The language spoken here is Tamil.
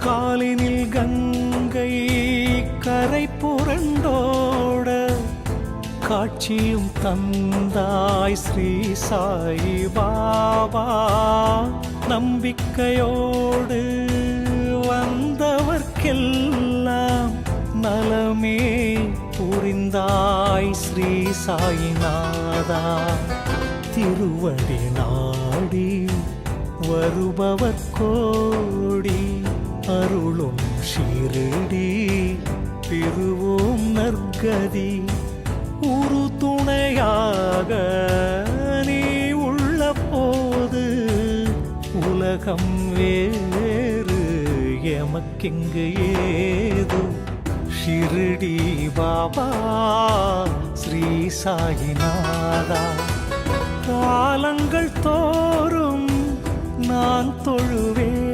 காலினில் கங்கை கரை புரண்டோட காட்சியும் தந்தாய் ஸ்ரீ சாயி பாபா. நம்பிக்கையோடு வந்தவர்க்கெல்லாம் நலமே புரிந்தாய் ஸ்ரீ சாயிநாதா. திருவடி நாடி வருபவர் கோடி அருளும் ஷிரடி பெறுவோம் நற்கதி. உரு துணையாக நீ உள்ள போது உலகம் வேறு எமக்கிங்கு ஏது. ஷிரடி பாபா ஸ்ரீ சாயிநாதா. காலங்கள் தோறும் நான் தொழுவேன்